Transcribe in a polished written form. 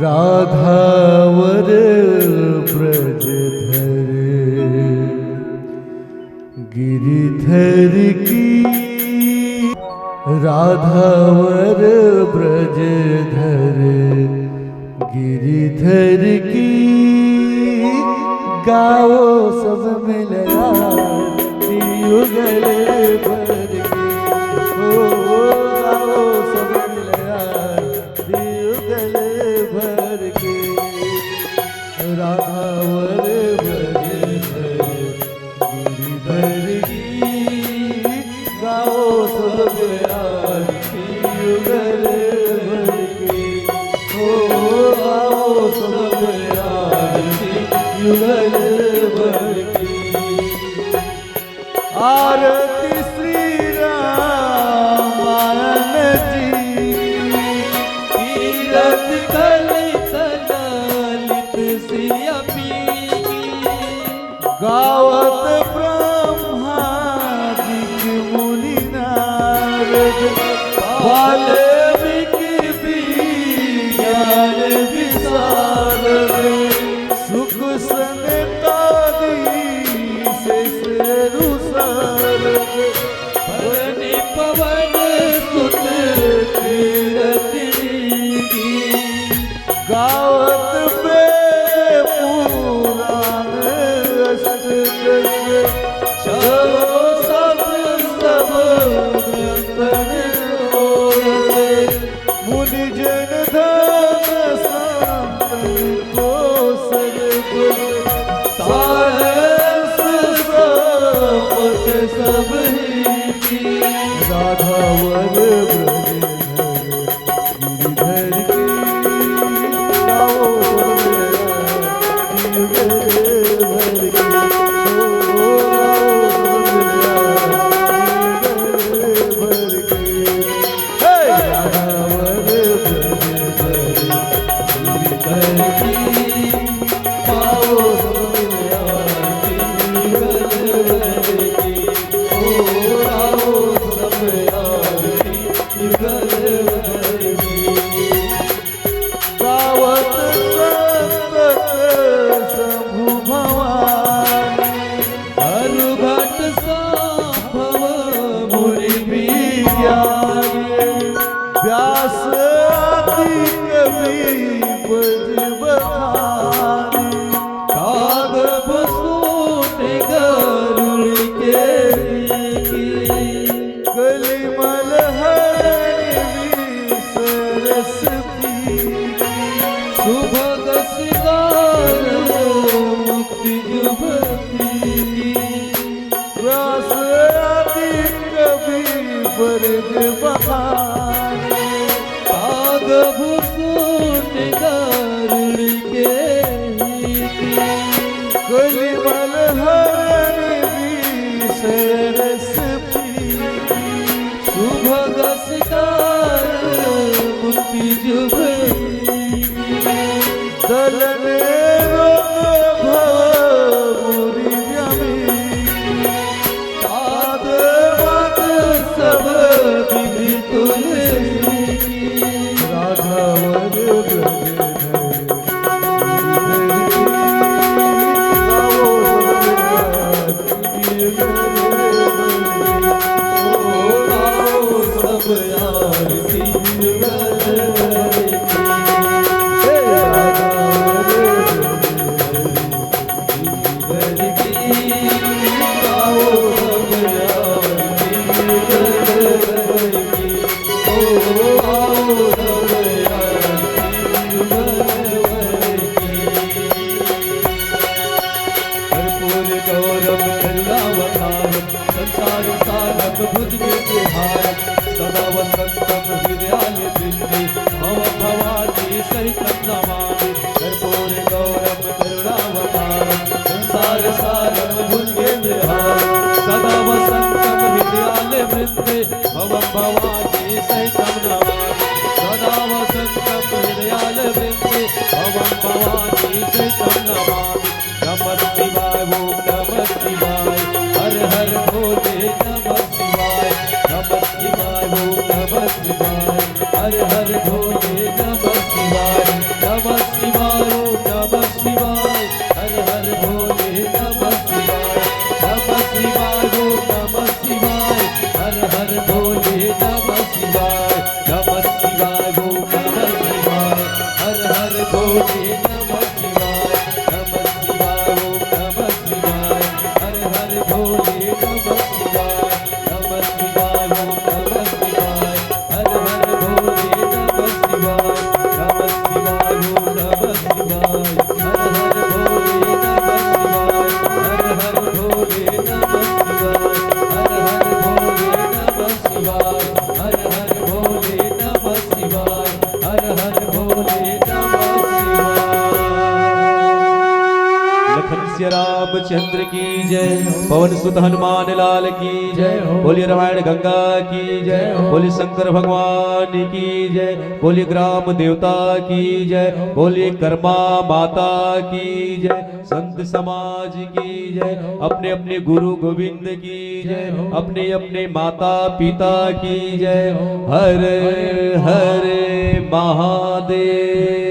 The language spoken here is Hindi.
राधावर ब्रजधर गिरिधर की, राधावर ब्रजधर गिरिधर की, गाओ सब मिलया युगल भर की, ओ गाओ सब मिलया युगल भर के। राधावर ब्रजधर गिरिधर की, गाओ सब मिलया युगल भर के, ओ गाओ सब मिलया युगल भर की। आरती श्री रामायण जी, तीरथ कलित ललित सिया पी, गावत ब्रह्मादिक मुनि नारद, वाल्मीकि विज्ञान विशारद, सुख सनकादि शेष ऋषभ, भरनि पवन सुत तीरथ की, गावत वेद पुराण अष्टदश, चलो सब सब ग्रंथन ओरसे, मुनि जन धन संतन को सर्व, सारस संपत सब ही। राधावर ब्रजधर गिरिधर की, गाओ सब मिलया युगल भर की, ओ गाओ सब मिलया युगल भर की। हे राधावर ब्रजधर गिरिधर की, गाओ सब मिलया युगल भर की, ओ गाओ सब मिलया युगल भर की। गावत संतत शंभु भवानी, हरुघट संभव मुनि विज्ञानी, व्यास आदि कवि ब्रज बखानी, कागभ सूत गरुड़ के की, कलिमल हरि सरस पी, सुभग सिंगार मुक्ति जुभती, व्यास आदि कवि ब्रज बखानी, कागभ सूत गरुड़ के की, कलिमल हरि सरस पी, सुभग सिंगार मुक्ति जुभती, दलन रोग भव मुरि व्यमी, साध वाद सब विधि तुलसी की। राधावर ब्रजधर गिरिधर की, गाओ सब मिलया युगल भर की, ओ गाओ सब आरती युगल भर की। हे राधावर भवानी सहितं नमामि सदा वसन्तं हृदयालवृन्दे भवं भवानी सहितं नमामि नमः शिवाय ओम नमः शिवाय हर हर भोले नमः शिवाय नमः शिवाय ओम नमः शिवाय हर हर भोले नमः शिवाय नमः शिवाय ओम नमः शिवाय हर हर भोले नमः शिवाय नमः शिवाय ओम नमः शिवाय हर हर भोले नमः शिवाय नमः शिवाय ओम नमः शिवाय हर हर भोले नमः शिवाय नमः शिवाय ओम नमः शिवाय हर हर भोले नमः शिवाय नमः शिवाय ओम नमः शिवाय हर हर भोले नमः शिवाय नमः शिवाय ओम नमः शिवाय हर हर भोले नमः शिवाय हर हर भोले नमः शिवाय हर हर भोले नमः शिवाय हर हर भोले नमः शिवाय हर हर भोले नमः शिवाय। लखन सिया रामचंद्र की जय, पवन सुत हनुमान लाल की जय, बोलिए रामायण गंगा की जय, बोलिए शंकर भगवान की जय, बोलिए ग्राम देवता की जय, बोलिए कर्मा माता की जय, संत समाज की जय, अपने अपने गुरु गोविंद की जय, अपने अपने माता पिता की जय। हर हर महादेव।